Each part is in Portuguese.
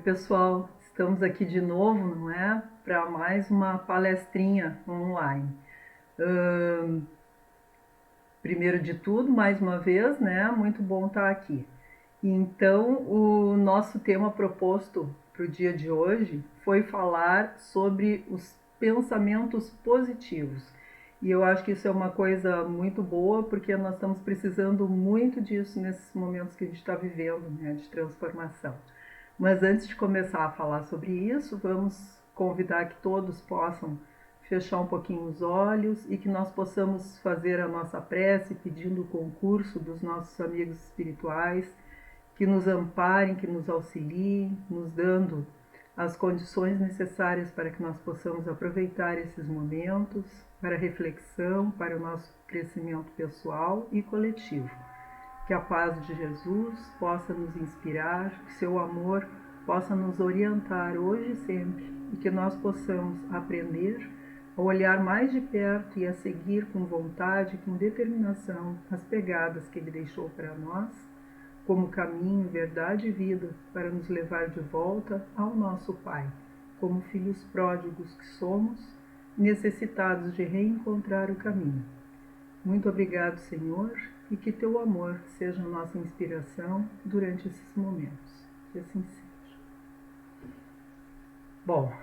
pessoal, estamos aqui de novo, não é? Para mais uma palestrinha online. Primeiro de tudo, mais uma vez, né? Muito bom estar aqui. Então, o nosso tema proposto para o dia de hoje foi falar sobre os pensamentos positivos. E eu acho que isso é uma coisa muito boa, porque nós estamos precisando muito disso nesses momentos que a gente está vivendo, né, de transformação. Mas antes de começar a falar sobre isso, vamos convidar que todos possam fechar um pouquinho os olhos e que nós possamos fazer a nossa prece pedindo o concurso dos nossos amigos espirituais, que nos amparem, que nos auxiliem, nos dando as condições necessárias para que nós possamos aproveitar esses momentos para reflexão, para o nosso crescimento pessoal e coletivo. Que a paz de Jesus possa nos inspirar, que seu amor possa nos orientar hoje e sempre, e que nós possamos aprender a olhar mais de perto e a seguir com vontade, com determinação, as pegadas que ele deixou para nós, como caminho, verdade e vida, para nos levar de volta ao nosso Pai, como filhos pródigos que somos, necessitados de reencontrar o caminho. Muito obrigado, Senhor, e que teu amor seja a nossa inspiração durante esses momentos. Que assim seja. Bom,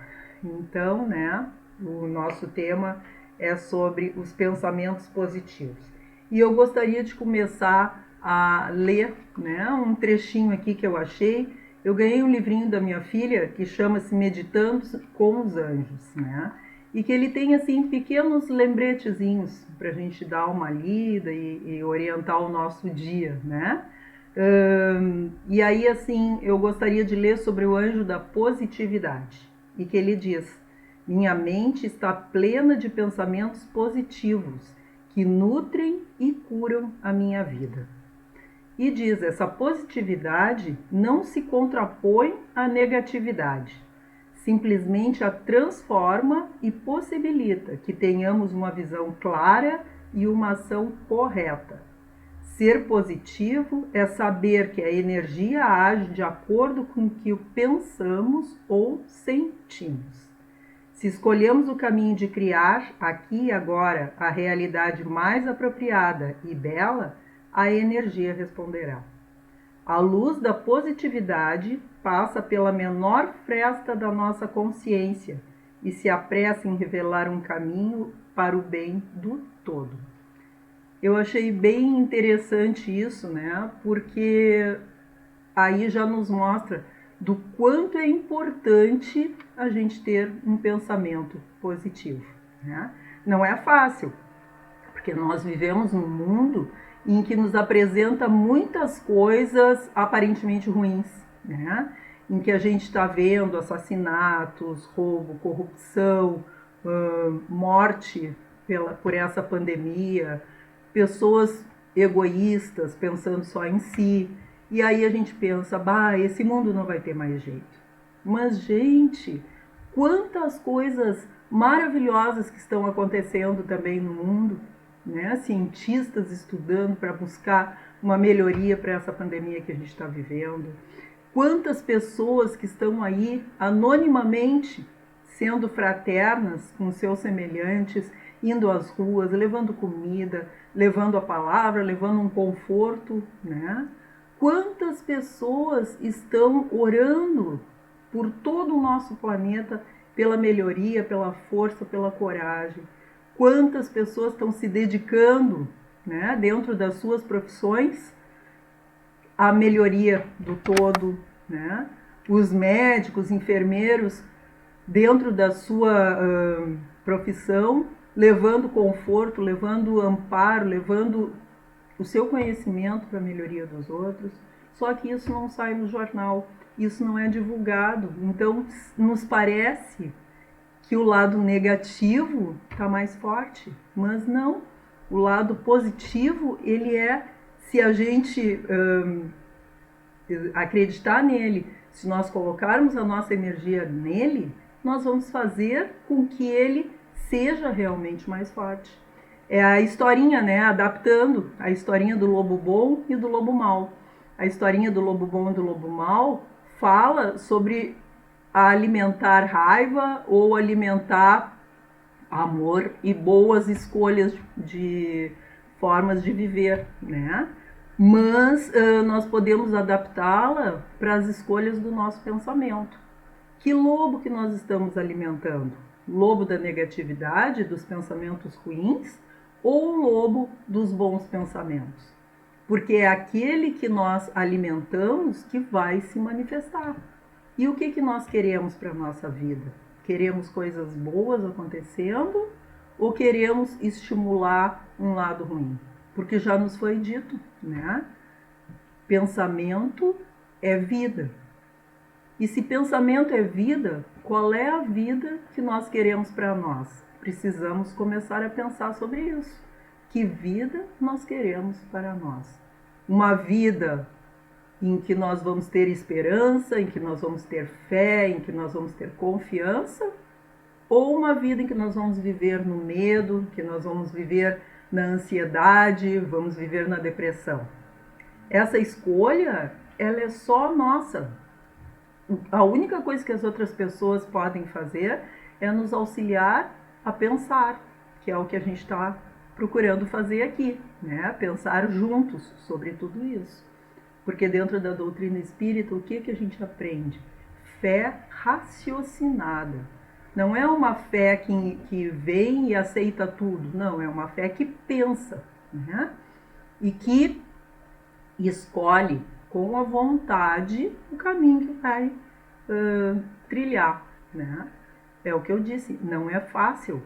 então, né, o nosso tema é sobre os pensamentos positivos. E eu gostaria de começar a ler, né, um trechinho aqui que eu achei. Eu ganhei um livrinho da minha filha que chama-se Meditando com os Anjos, né? E que ele tem, assim, pequenos lembretezinhos para a gente dar uma lida e orientar o nosso dia, né? E aí, assim, eu gostaria de ler sobre o anjo da positividade. E que ele diz: minha mente está plena de pensamentos positivos que nutrem e curam a minha vida. E diz, essa positividade não se contrapõe à negatividade. Simplesmente a transforma e possibilita que tenhamos uma visão clara e uma ação correta. Ser positivo é saber que a energia age de acordo com o que pensamos ou sentimos. Se escolhemos o caminho de criar, aqui e agora, a realidade mais apropriada e bela, a energia responderá. A luz da positividade passa pela menor fresta da nossa consciência e se apressa em revelar um caminho para o bem do todo. Eu achei bem interessante isso, né? Porque aí já nos mostra do quanto é importante a gente ter um pensamento positivo, né? Não é fácil, porque nós vivemos num mundo em que nos apresenta muitas coisas aparentemente ruins, né? Em que a gente está vendo assassinatos, roubo, corrupção, morte por essa pandemia, pessoas egoístas pensando só em si, e aí a gente pensa, esse mundo não vai ter mais jeito. Mas, gente, quantas coisas maravilhosas que estão acontecendo também no mundo, né? Cientistas estudando para buscar uma melhoria para essa pandemia que a gente está vivendo. Quantas pessoas que estão aí anonimamente sendo fraternas com seus semelhantes, indo às ruas, levando comida, levando a palavra, levando um conforto, né? Quantas pessoas estão orando por todo o nosso planeta pela melhoria, pela força, pela coragem. Quantas pessoas estão se dedicando, né, dentro das suas profissões, à melhoria do todo, né? Os médicos, enfermeiros, dentro da sua profissão, levando conforto, levando amparo, levando o seu conhecimento para a melhoria dos outros. Só que isso não sai no jornal, isso não é divulgado. Então, nos parece que o lado negativo está mais forte, mas não. O lado positivo, ele é, se a gente acreditar nele, se nós colocarmos a nossa energia nele, nós vamos fazer com que ele seja realmente mais forte. É a historinha, né, adaptando a historinha do lobo bom e do lobo mau. A historinha do lobo bom e do lobo mau fala sobre alimentar raiva ou alimentar amor e boas escolhas de formas de viver, né? Mas nós podemos adaptá-la para as escolhas do nosso pensamento. Que lobo que nós estamos alimentando? Lobo da negatividade, dos pensamentos ruins, ou lobo dos bons pensamentos? Porque é aquele que nós alimentamos que vai se manifestar. E o que nós queremos para a nossa vida? Queremos coisas boas acontecendo ou queremos estimular um lado ruim? Porque já nos foi dito, né? Pensamento é vida. E se pensamento é vida, qual é a vida que nós queremos para nós? Precisamos começar a pensar sobre isso. Que vida nós queremos para nós? Uma vida em que nós vamos ter esperança, em que nós vamos ter fé, em que nós vamos ter confiança? Ou uma vida em que nós vamos viver no medo, que nós vamos viver na ansiedade, vamos viver na depressão? Essa escolha, ela é só nossa. A única coisa que as outras pessoas podem fazer é nos auxiliar a pensar, que é o que a gente está procurando fazer aqui, né? Pensar juntos sobre tudo isso. Porque dentro da doutrina espírita, o que a gente aprende? Fé raciocinada. Não é uma fé que vem e aceita tudo, não, é uma fé que pensa, né? E que escolhe com a vontade o caminho que vai trilhar, né? É o que eu disse, não é fácil,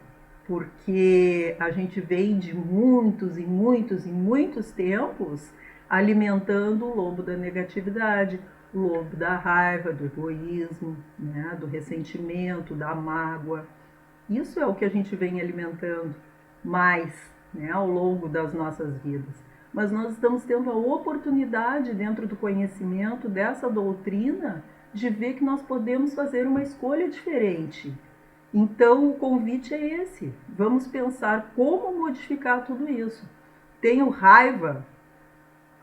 porque a gente vem de muitos e muitos tempos alimentando o lobo da negatividade, o lobo da raiva, do egoísmo, né? Do ressentimento, da mágoa. Isso é o que a gente vem alimentando mais, né? Ao longo das nossas vidas. Mas nós estamos tendo a oportunidade, dentro do conhecimento dessa doutrina, de ver que nós podemos fazer uma escolha diferente. Então, o convite é esse. Vamos pensar como modificar tudo isso. Tenho raiva.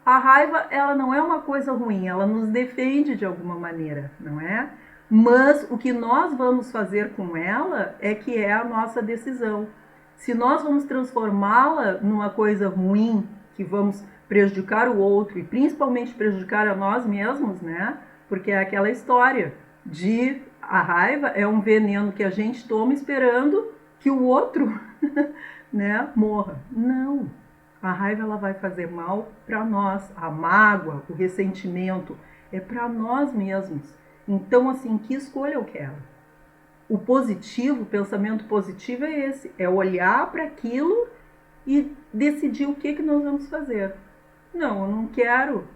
A raiva, ela não é uma coisa ruim, ela nos defende de alguma maneira, não é? Mas o que nós vamos fazer com ela é que é a nossa decisão. Se nós vamos transformá-la numa coisa ruim, que vamos prejudicar o outro e principalmente prejudicar a nós mesmos, né? Porque é aquela história de a raiva é um veneno que a gente toma esperando que o outro, né, morra. Não. A raiva ela vai fazer mal para nós. A mágoa, o ressentimento é para nós mesmos. Então, assim, que escolha eu quero? O positivo, o pensamento positivo é esse, é olhar para aquilo e decidir o que nós vamos fazer. Não, eu não quero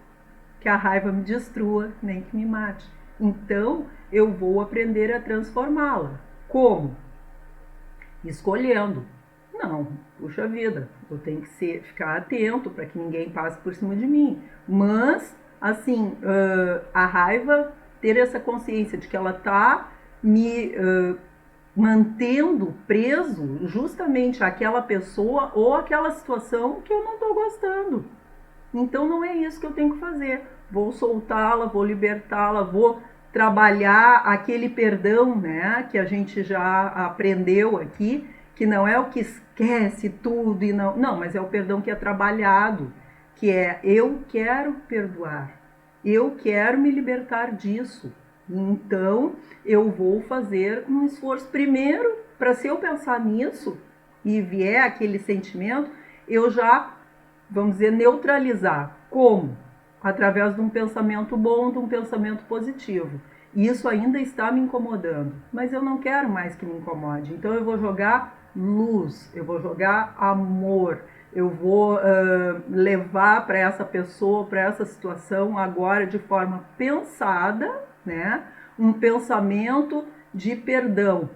que a raiva me destrua, nem que me mate. Então, eu vou aprender a transformá-la. Como? Escolhendo. Não, puxa vida, eu tenho que ficar atento para que ninguém passe por cima de mim. Mas, assim, a raiva, ter essa consciência de que ela está me mantendo preso justamente àquela pessoa ou àquela situação que eu não estou gostando. Então não é isso que eu tenho que fazer. Vou soltá-la, vou libertá-la, vou trabalhar aquele perdão, né, que a gente já aprendeu aqui, que não é o que esquece tudo e não, mas é o perdão que é trabalhado, que é eu quero perdoar, eu quero me libertar disso. Então eu vou fazer um esforço primeiro para, se eu pensar nisso e vier aquele sentimento, eu já, vamos dizer, neutralizar. Como? Através de um pensamento bom, de um pensamento positivo. E isso ainda está me incomodando, mas eu não quero mais que me incomode. Então eu vou jogar luz, eu vou jogar amor, eu vou levar para essa pessoa, para essa situação agora de forma pensada, né? Um pensamento de perdão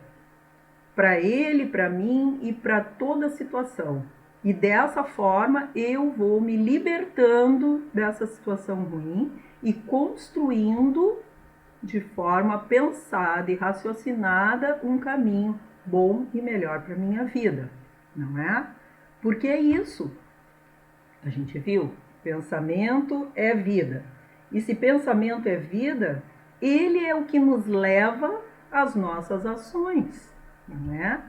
para ele, para mim e para toda a situação. E dessa forma eu vou me libertando dessa situação ruim e construindo de forma pensada e raciocinada um caminho bom e melhor para a minha vida, não é? Porque é isso. A gente viu? Pensamento é vida. E se pensamento é vida, ele é o que nos leva às nossas ações, né?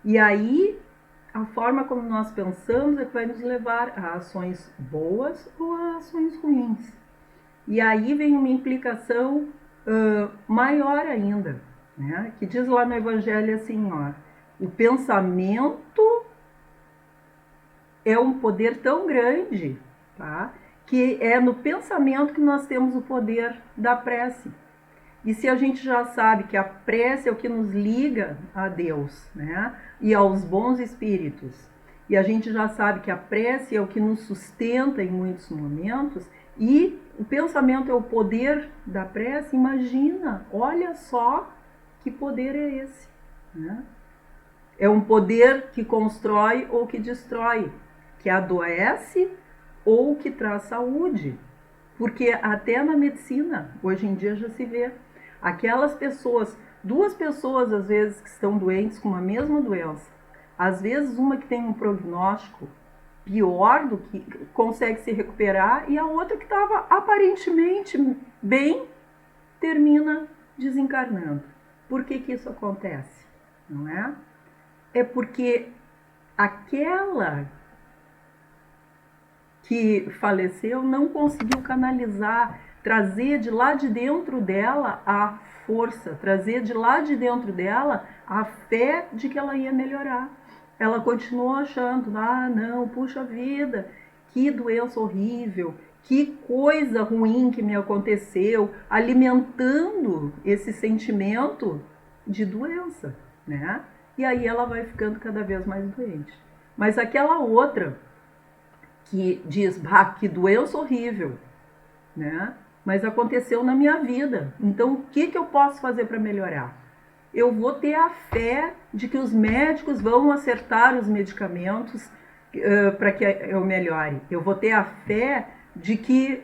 E aí, a forma como nós pensamos é que vai nos levar a ações boas ou a ações ruins. E aí vem uma implicação maior ainda, né? Que diz lá no Evangelho assim, ó, o pensamento é um poder tão grande, tá? Que é no pensamento que nós temos o poder da prece. E se a gente já sabe que a prece é o que nos liga a Deus, né? E aos bons espíritos, e a gente já sabe que a prece é o que nos sustenta em muitos momentos, e o pensamento é o poder da prece, imagina, olha só que poder é esse, né? É um poder que constrói ou que destrói, que adoece ou que traz saúde. Porque até na medicina, hoje em dia já se vê, aquelas pessoas, duas pessoas às vezes que estão doentes com uma mesma doença, às vezes uma que tem um prognóstico pior do que consegue se recuperar e a outra que estava aparentemente bem termina desencarnando. Por que que isso acontece? Não é? É porque aquela que faleceu não conseguiu canalizar, trazer de lá de dentro dela a força, trazer de lá de dentro dela a fé de que ela ia melhorar. Ela continuou achando, não, puxa vida, que doença horrível, que coisa ruim que me aconteceu, alimentando esse sentimento de doença, né? E aí ela vai ficando cada vez mais doente. Mas aquela outra que diz, que doença horrível, né? Mas aconteceu na minha vida. Então, o que eu posso fazer para melhorar? Eu vou ter a fé de que os médicos vão acertar os medicamentos para que eu melhore. Eu vou ter a fé de que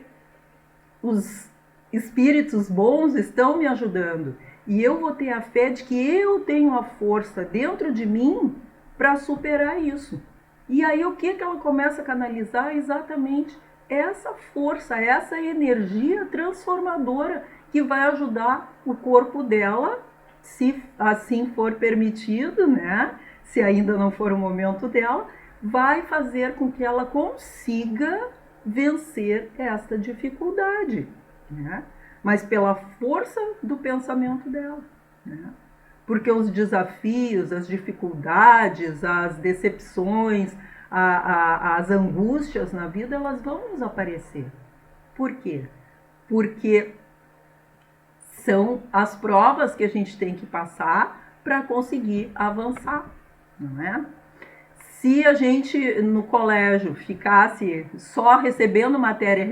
os espíritos bons estão me ajudando. E eu vou ter a fé de que eu tenho a força dentro de mim para superar isso. E aí o que ela começa a canalizar? Exatamente essa força, essa energia transformadora que vai ajudar o corpo dela, se assim for permitido, né? Se ainda não for o momento dela, vai fazer com que ela consiga vencer esta dificuldade, né? Mas pela força do pensamento dela, né? Porque os desafios, as dificuldades, as decepções, as angústias na vida, elas vão nos aparecer. Por quê? Porque são as provas que a gente tem que passar para conseguir avançar, não é? Se a gente no colégio ficasse só recebendo matéria,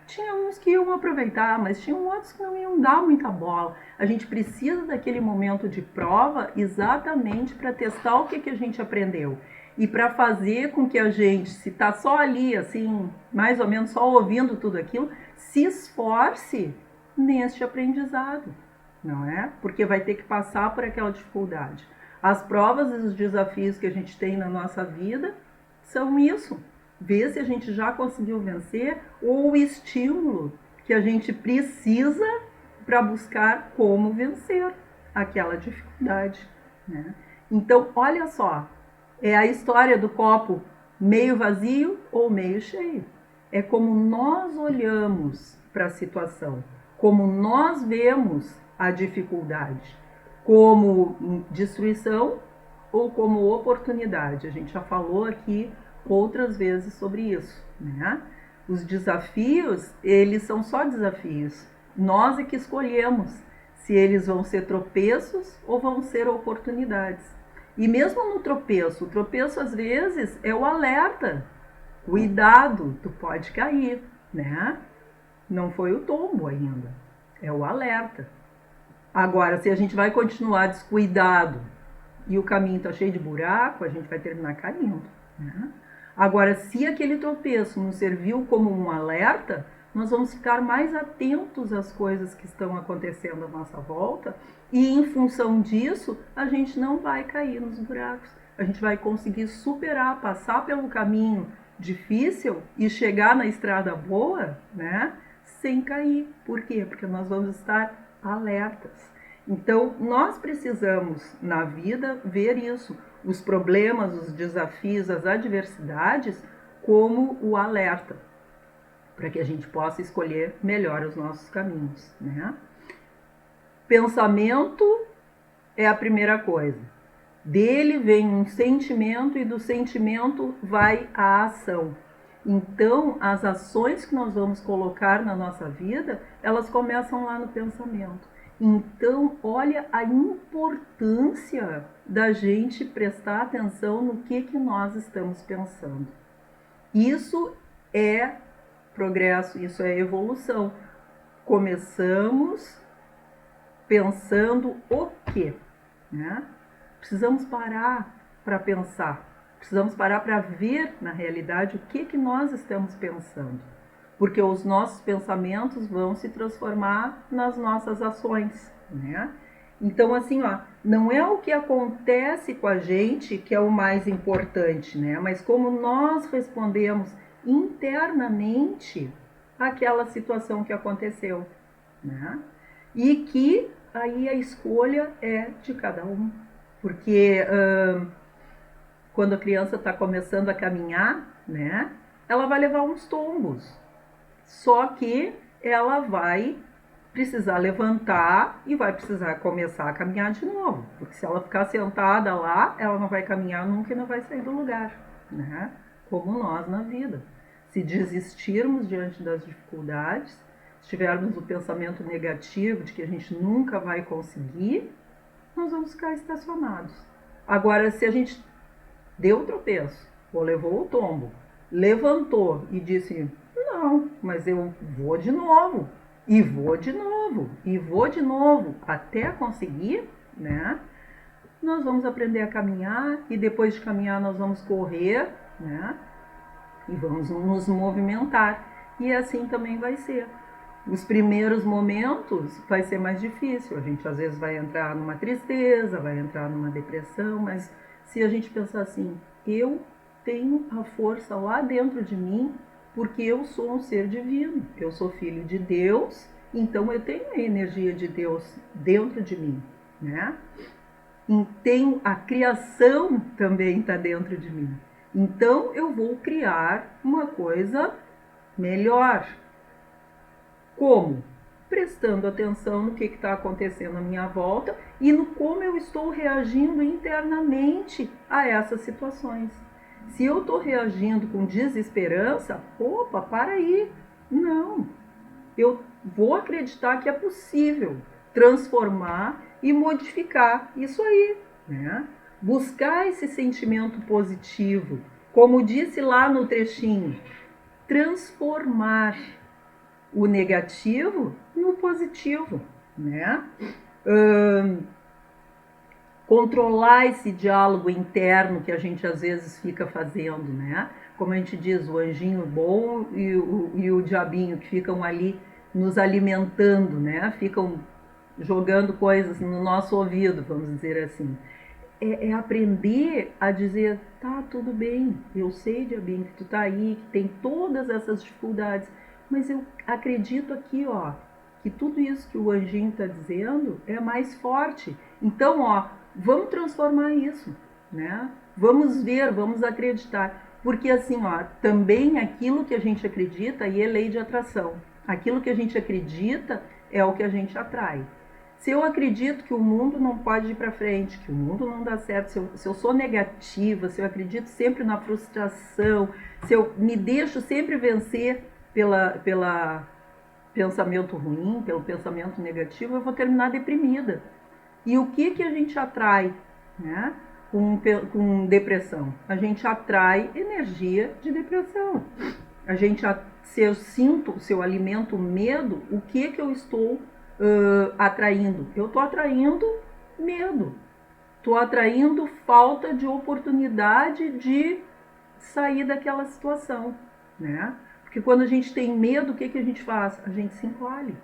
tinha uns que iam aproveitar, mas tinha outros que não iam dar muita bola. A gente precisa daquele momento de prova exatamente para testar o que a gente aprendeu. E para fazer com que a gente, se está só ali, assim, mais ou menos só ouvindo tudo aquilo, se esforce neste aprendizado, não é? Porque vai ter que passar por aquela dificuldade. As provas e os desafios que a gente tem na nossa vida são isso. Ver se a gente já conseguiu vencer ou o estímulo que a gente precisa para buscar como vencer aquela dificuldade, né? Então, olha só, é a história do copo meio vazio ou meio cheio. É como nós olhamos para a situação, como nós vemos a dificuldade, como destruição ou como oportunidade. A gente já falou aqui outras vezes sobre isso, né? Os desafios, eles são só desafios. Nós é que escolhemos se eles vão ser tropeços ou vão ser oportunidades. E mesmo no tropeço, o tropeço às vezes é o alerta. Cuidado, tu pode cair, né? Não foi o tombo ainda, é o alerta. Agora, se a gente vai continuar descuidado e o caminho está cheio de buraco, a gente vai terminar caindo, né? Agora, se aquele tropeço nos serviu como um alerta, nós vamos ficar mais atentos às coisas que estão acontecendo à nossa volta e, em função disso, a gente não vai cair nos buracos. A gente vai conseguir superar, passar pelo caminho difícil e chegar na estrada boa, né? sem cair. Por quê? Porque nós vamos estar alertas. Então, nós precisamos, na vida, ver isso, os problemas, os desafios, as adversidades, como o alerta, para que a gente possa escolher melhor os nossos caminhos, né? Pensamento é a primeira coisa. Dele vem um sentimento e do sentimento vai a ação. Então, as ações que nós vamos colocar na nossa vida, elas começam lá no pensamento. Então, olha a importância da gente prestar atenção no que nós estamos pensando. Isso é progresso, isso é evolução. Começamos pensando o quê? Né? Precisamos parar para pensar, precisamos parar para ver na realidade o que nós estamos pensando, porque os nossos pensamentos vão se transformar nas nossas ações, né? Então, assim, ó, não é o que acontece com a gente que é o mais importante, né? Mas como nós respondemos internamente àquela situação que aconteceu, né? E que aí a escolha é de cada um. Porque quando a criança está começando a caminhar, né, ela vai levar uns tombos. Só que ela vai precisar levantar e vai precisar começar a caminhar de novo. Porque se ela ficar sentada lá, ela não vai caminhar nunca e não vai sair do lugar, né? Como nós na vida. Se desistirmos diante das dificuldades, se tivermos o pensamento negativo de que a gente nunca vai conseguir, nós vamos ficar estacionados. Agora, se a gente deu o tropeço, ou levou o tombo, levantou e disse, não, mas eu vou de novo, e vou de novo, e vou de novo, até conseguir, né? Nós vamos aprender a caminhar, e depois de caminhar nós vamos correr, né? E vamos nos movimentar, e assim também vai ser. Os primeiros momentos vai ser mais difícil, a gente às vezes vai entrar numa tristeza, vai entrar numa depressão, mas se a gente pensar assim, eu tenho a força lá dentro de mim, porque eu sou um ser divino, eu sou filho de Deus, então eu tenho a energia de Deus dentro de mim, né? E tenho a criação também está dentro de mim, então eu vou criar uma coisa melhor. Como? Prestando atenção no que está acontecendo à minha volta e no como eu estou reagindo internamente a essas situações. Se eu estou reagindo com desesperança, opa, para aí. Não, eu vou acreditar que é possível transformar e modificar isso aí, né? Buscar esse sentimento positivo, como disse lá no trechinho, transformar o negativo no positivo, né? Controlar esse diálogo interno que a gente às vezes fica fazendo, né? Como a gente diz, o anjinho bom e o diabinho que ficam ali nos alimentando, né? Ficam jogando coisas no nosso ouvido, vamos dizer assim. É aprender a dizer, tá, tudo bem, eu sei, diabinho, que tu tá aí, que tem todas essas dificuldades, mas eu acredito aqui, ó, que tudo isso que o anjinho está dizendo é mais forte. Então, ó, vamos transformar isso, né? Vamos ver, vamos acreditar. Porque assim, ó, também aquilo que a gente acredita aí é lei de atração. Aquilo que a gente acredita é o que a gente atrai. Se eu acredito que o mundo não pode ir para frente, que o mundo não dá certo, se eu sou negativa, se eu acredito sempre na frustração, se eu me deixo sempre vencer pela pensamento ruim, pelo pensamento negativo, eu vou terminar deprimida. E o que a gente atrai, né, com depressão? A gente atrai energia de depressão. Se eu sinto, se eu alimento medo, o que eu estou atraindo? Eu estou atraindo medo. Estou atraindo falta de oportunidade de sair daquela situação, né? Porque quando a gente tem medo, o que a gente faz? A gente se encolhe.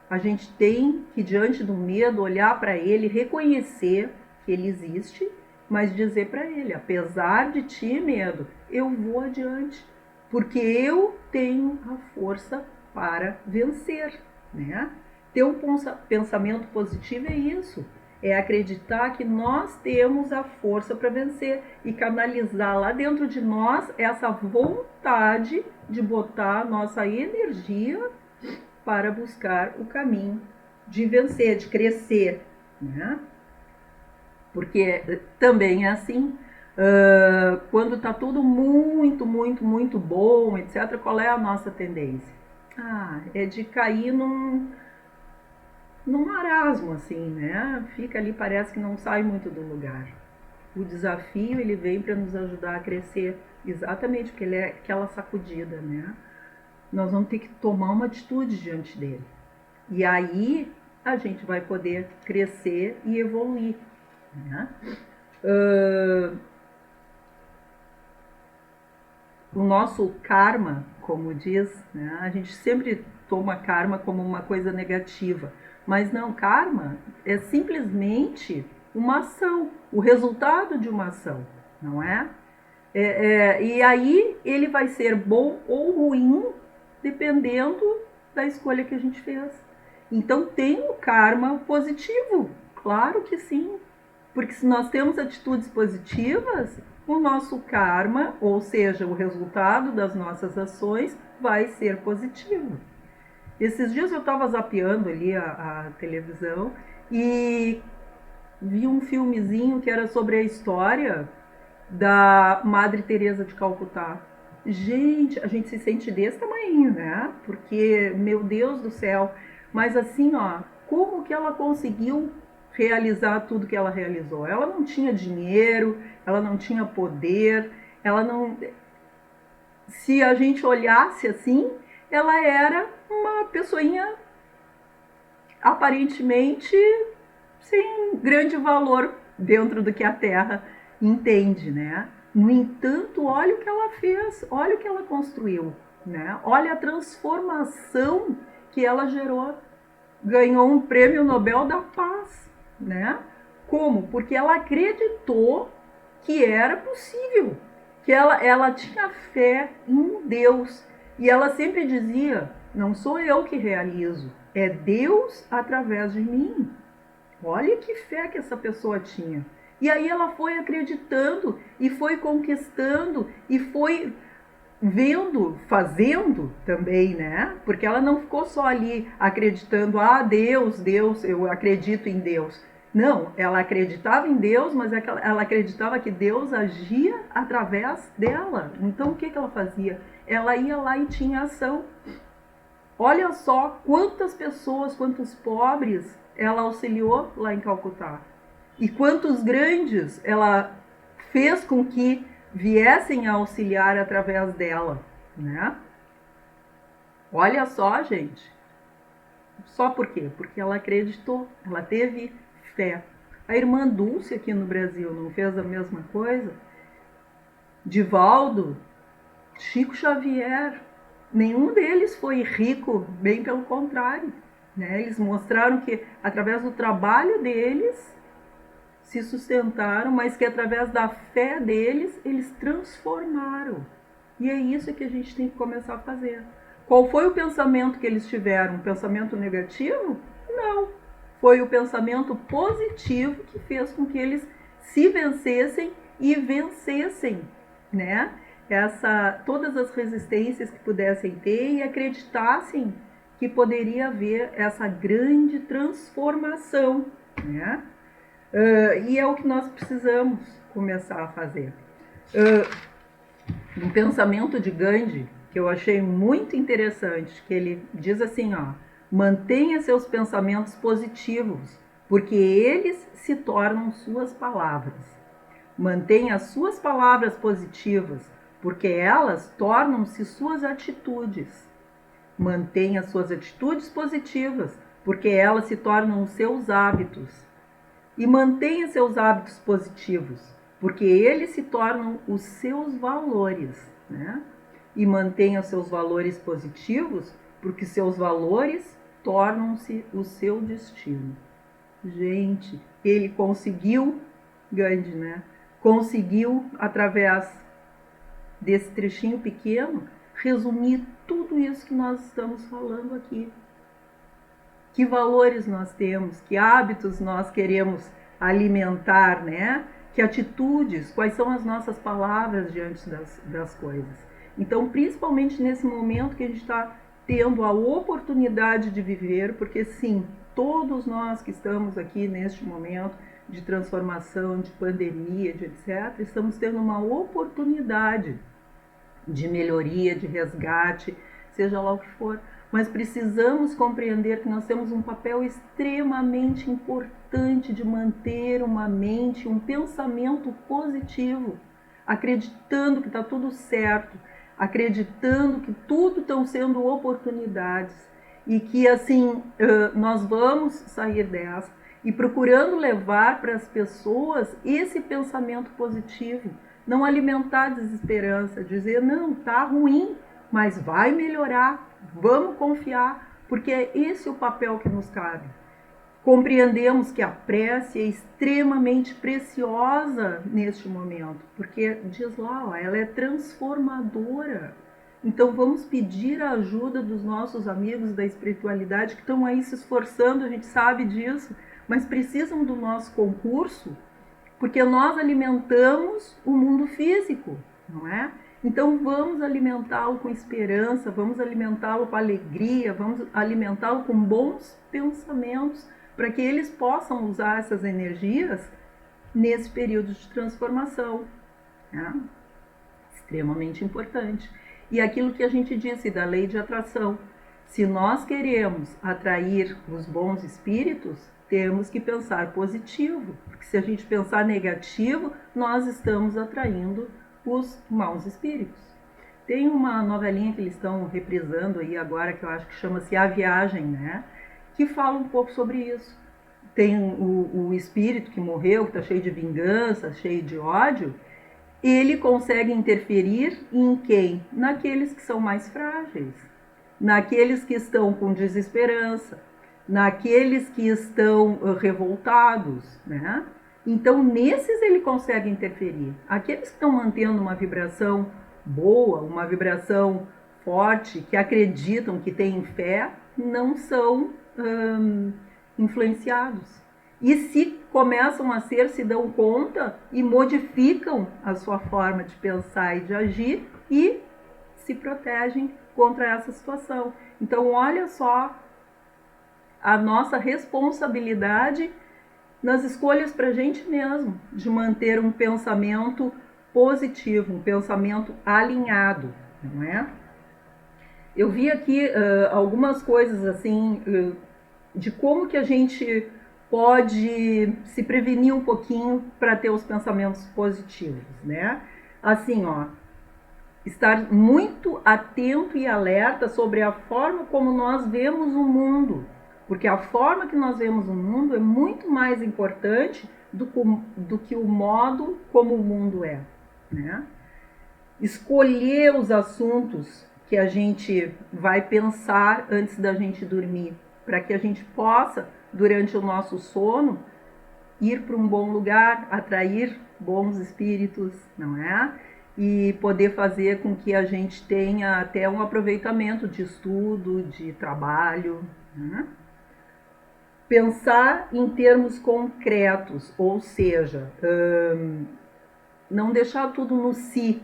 A gente tem que, diante do medo, olhar para ele, reconhecer que ele existe, mas dizer para ele, apesar de ti, medo, eu vou adiante, porque eu tenho a força para vencer, né? Ter um pensamento positivo é isso, é acreditar que nós temos a força para vencer e canalizar lá dentro de nós essa vontade de botar nossa energia para buscar o caminho de vencer, de crescer, né? Porque também é assim, quando está tudo muito, muito, muito bom, etc., qual é a nossa tendência? É de cair num marasmo, assim, né? Fica ali, parece que não sai muito do lugar. O desafio, ele vem para nos ajudar a crescer, exatamente porque ele é aquela sacudida, né? Nós vamos ter que tomar uma atitude diante dele. E aí a gente vai poder crescer e evoluir, né? O nosso karma, como diz, né? A gente sempre toma karma como uma coisa negativa, mas não, karma é simplesmente uma ação, o resultado de uma ação, não é? E aí ele vai ser bom ou ruim dependendo da escolha que a gente fez. Então tem o karma positivo, claro que sim, porque se nós temos atitudes positivas, o nosso karma, ou seja, o resultado das nossas ações, vai ser positivo. Esses dias eu estava zapeando ali a televisão e vi um filmezinho que era sobre a história da Madre Teresa de Calcutá. Gente, a gente se sente desse tamanho, né? Porque, meu Deus do céu, mas assim, ó, como que ela conseguiu realizar tudo que ela realizou? Ela não tinha dinheiro, ela não tinha poder, ela não... Se a gente olhasse assim, ela era uma pessoinha aparentemente sem grande valor dentro do que a Terra entende, né? No entanto, olha o que ela fez, olha o que ela construiu, né? Olha a transformação que ela gerou. Ganhou um prêmio Nobel da Paz, né? Como? Porque ela acreditou que era possível, que ela tinha fé em Deus. E ela sempre dizia, não sou eu que realizo, é Deus através de mim. Olha que fé que essa pessoa tinha. E aí ela foi acreditando e foi conquistando e foi vendo, fazendo também, né? Porque ela não ficou só ali acreditando, Deus, eu acredito em Deus. Não, ela acreditava em Deus, mas ela acreditava que Deus agia através dela. Então o que ela fazia? Ela ia lá e tinha ação. Olha só quantas pessoas, quantos pobres ela auxiliou lá em Calcutá. E quantos grandes ela fez com que viessem a auxiliar através dela, né? Olha só, gente. Só por quê? Porque ela acreditou, ela teve fé. A irmã Dulce aqui no Brasil não fez a mesma coisa? Divaldo, Chico Xavier, nenhum deles foi rico, bem pelo contrário, né? Eles mostraram que através do trabalho deles se sustentaram, mas que através da fé deles, eles transformaram. E é isso que a gente tem que começar a fazer. Qual foi o pensamento que eles tiveram? Um pensamento negativo? Não. Foi o pensamento positivo que fez com que eles se vencessem e vencessem, né? Todas as resistências que pudessem ter e acreditassem que poderia haver essa grande transformação, né? E é o que nós precisamos começar a fazer. Um pensamento de Gandhi que eu achei muito interessante, que ele diz assim, ó, mantenha seus pensamentos positivos, porque eles se tornam suas palavras. Mantenha as suas palavras positivas, porque elas tornam-se suas atitudes. Mantenha suas atitudes positivas, porque elas se tornam os seus hábitos. E mantenha seus hábitos positivos, porque eles se tornam os seus valores, né? E mantenha seus valores positivos, porque seus valores tornam-se o seu destino. Gente, ele conseguiu, Gandhi, né? Conseguiu, através desse trechinho pequeno, resumir tudo isso que nós estamos falando aqui. Que valores nós temos, que hábitos nós queremos alimentar, né? Que atitudes, quais são as nossas palavras diante das coisas. Então, principalmente nesse momento que a gente está tendo a oportunidade de viver, porque sim, todos nós que estamos aqui neste momento de transformação, de pandemia, de etc., estamos tendo uma oportunidade de melhoria, de resgate, seja lá o que for. Mas precisamos compreender que nós temos um papel extremamente importante de manter uma mente, um pensamento positivo, acreditando que está tudo certo, acreditando que tudo estão sendo oportunidades e que assim nós vamos sair dessa e procurando levar para as pessoas esse pensamento positivo, não alimentar desesperança, dizer não, tá ruim, mas vai melhorar, vamos confiar, porque é esse o papel que nos cabe. Compreendemos que a prece é extremamente preciosa neste momento, porque diz lá, ó, ela é transformadora. Então vamos pedir a ajuda dos nossos amigos da espiritualidade que estão aí se esforçando, a gente sabe disso, mas precisam do nosso concurso, porque nós alimentamos o mundo físico, não é? Então vamos alimentá-lo com esperança, vamos alimentá-lo com alegria, vamos alimentá-lo com bons pensamentos, para que eles possam usar essas energias nesse período de transformação. Né? Extremamente importante. E aquilo que a gente disse da lei de atração, se nós queremos atrair os bons espíritos, temos que pensar positivo, porque se a gente pensar negativo, nós estamos atraindo os maus espíritos. Tem uma novelinha que eles estão reprisando aí agora, que eu acho que chama-se A Viagem, né? Que fala um pouco sobre isso. Tem o espírito que morreu, que está cheio de vingança, cheio de ódio, ele consegue interferir em quem? Naqueles que são mais frágeis, naqueles que estão com desesperança, naqueles que estão revoltados, né? Então, nesses ele consegue interferir. Aqueles que estão mantendo uma vibração boa, uma vibração forte, que acreditam, que têm fé, não são influenciados. E se começam a ser, se dão conta e modificam a sua forma de pensar e de agir e se protegem contra essa situação. Então, olha só a nossa responsabilidade nas escolhas para a gente mesmo, de manter um pensamento positivo, um pensamento alinhado, não é? Eu vi aqui algumas coisas assim, de como que a gente pode se prevenir um pouquinho para ter os pensamentos positivos, né? Assim, ó, estar muito atento e alerta sobre a forma como nós vemos o mundo, porque a forma que nós vemos o mundo é muito mais importante do que o modo como o mundo é, né? Escolher os assuntos que a gente vai pensar antes da gente dormir, para que a gente possa, durante o nosso sono, ir para um bom lugar, atrair bons espíritos, não é? E poder fazer com que a gente tenha até um aproveitamento de estudo, de trabalho, né? Pensar em termos concretos, ou seja, não deixar tudo no si,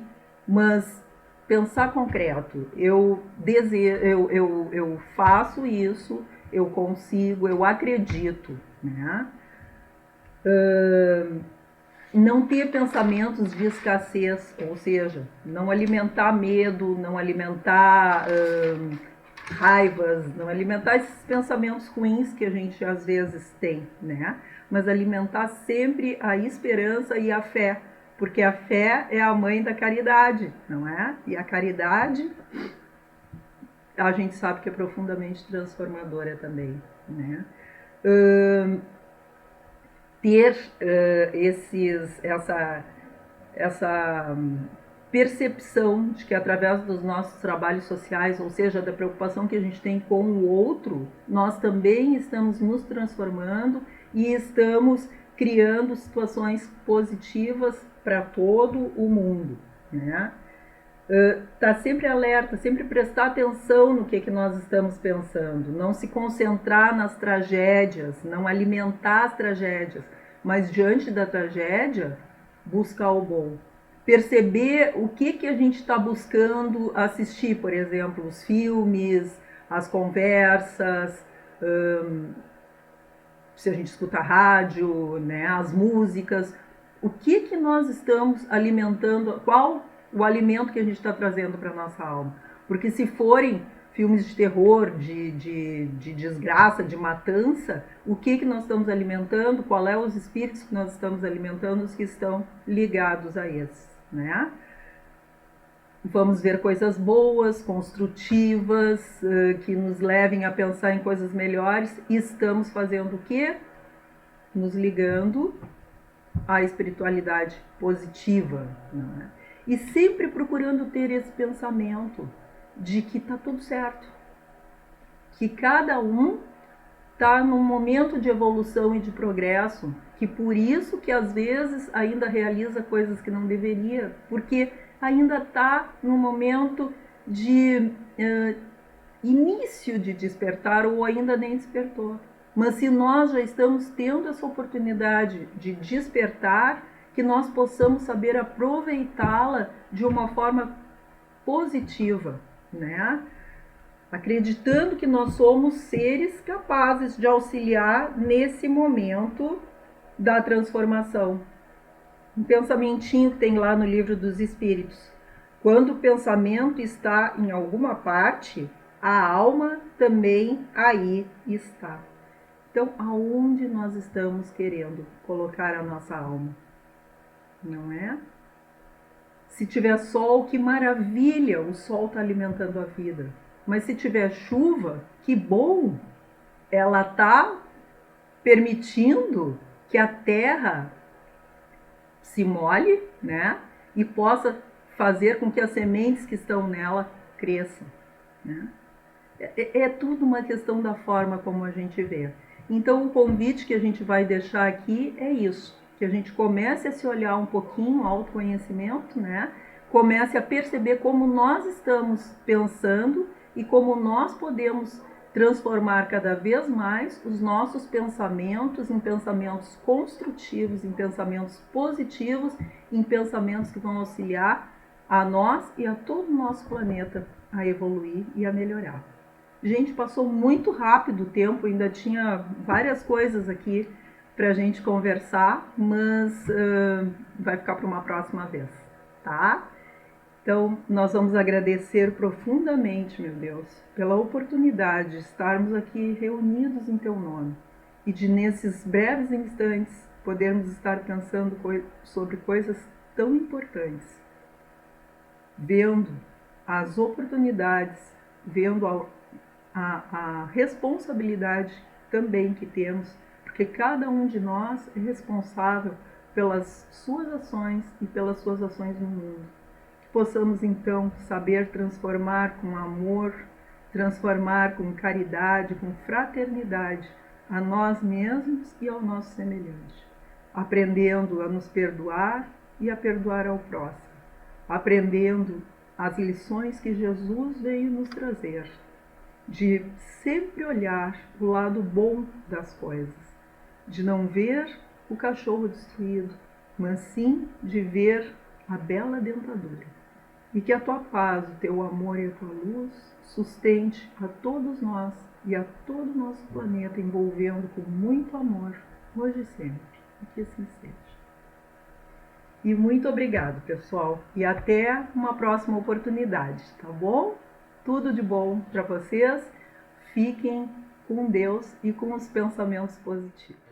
mas pensar concreto. Eu faço isso, eu consigo, eu acredito, né? Não ter pensamentos de escassez, ou seja, não alimentar medo, não alimentar raivas, não alimentar esses pensamentos ruins que a gente às vezes tem, né? Mas alimentar sempre a esperança e a fé, porque a fé é a mãe da caridade, não é? E a caridade, a gente sabe que é profundamente transformadora também, né? Ter essa percepção de que através dos nossos trabalhos sociais, ou seja, da preocupação que a gente tem com o outro, nós também estamos nos transformando e estamos criando situações positivas para todo o mundo, né? Tá sempre alerta, sempre prestar atenção no que nós estamos pensando, não se concentrar nas tragédias, não alimentar as tragédias, mas diante da tragédia, buscar o bom. Perceber o que a gente está buscando assistir, por exemplo, os filmes, as conversas, se a gente escuta rádio, né, as músicas, o que nós estamos alimentando, qual o alimento que a gente está trazendo para a nossa alma. Porque se forem filmes de terror, de desgraça, de matança, o que nós estamos alimentando, qual é os espíritos que nós estamos alimentando, os que estão ligados a esses, né? Vamos ver coisas boas, construtivas, que nos levem a pensar em coisas melhores. E estamos fazendo o quê? Nos ligando à espiritualidade positiva, né? E sempre procurando ter esse pensamento de que está tudo certo, que cada um está num momento de evolução e de progresso, que por isso que às vezes ainda realiza coisas que não deveria, porque ainda está num momento de início de despertar ou ainda nem despertou. Mas se nós já estamos tendo essa oportunidade de despertar, que nós possamos saber aproveitá-la de uma forma positiva, né? Acreditando que nós somos seres capazes de auxiliar nesse momento da transformação. Um pensamentinho que tem lá no Livro dos Espíritos. Quando o pensamento está em alguma parte, a alma também aí está. Então, aonde nós estamos querendo colocar a nossa alma? Não é? Se tiver sol, que maravilha, o sol está alimentando a vida. Mas se tiver chuva, que bom, ela está permitindo que a terra se molhe, né? E possa fazer com que as sementes que estão nela cresçam, né? É tudo uma questão da forma como a gente vê. Então, o convite que a gente vai deixar aqui é isso, que a gente comece a se olhar um pouquinho, autoconhecimento, né? Comece a perceber como nós estamos pensando e como nós podemos transformar cada vez mais os nossos pensamentos em pensamentos construtivos, em pensamentos positivos, em pensamentos que vão auxiliar a nós e a todo o nosso planeta a evoluir e a melhorar. Gente, passou muito rápido o tempo, ainda tinha várias coisas aqui para a gente conversar, mas vai ficar para uma próxima vez, tá? Então, nós vamos agradecer profundamente, meu Deus, pela oportunidade de estarmos aqui reunidos em Teu nome e de, nesses breves instantes, podermos estar pensando sobre coisas tão importantes, vendo as oportunidades, vendo a responsabilidade também que temos, porque cada um de nós é responsável pelas suas ações e pelas suas ações no mundo. Que possamos então saber transformar com amor, transformar com caridade, com fraternidade a nós mesmos e ao nosso semelhante, aprendendo a nos perdoar e a perdoar ao próximo, aprendendo as lições que Jesus veio nos trazer, de sempre olhar o lado bom das coisas, de não ver o cachorro destruído, mas sim de ver a bela dentadura. E que a tua paz, o teu amor e a tua luz sustente a todos nós e a todo o nosso planeta, envolvendo com muito amor, hoje e sempre. E que assim seja. E muito obrigado, pessoal. E até uma próxima oportunidade, tá bom? Tudo de bom para vocês. Fiquem com Deus e com os pensamentos positivos.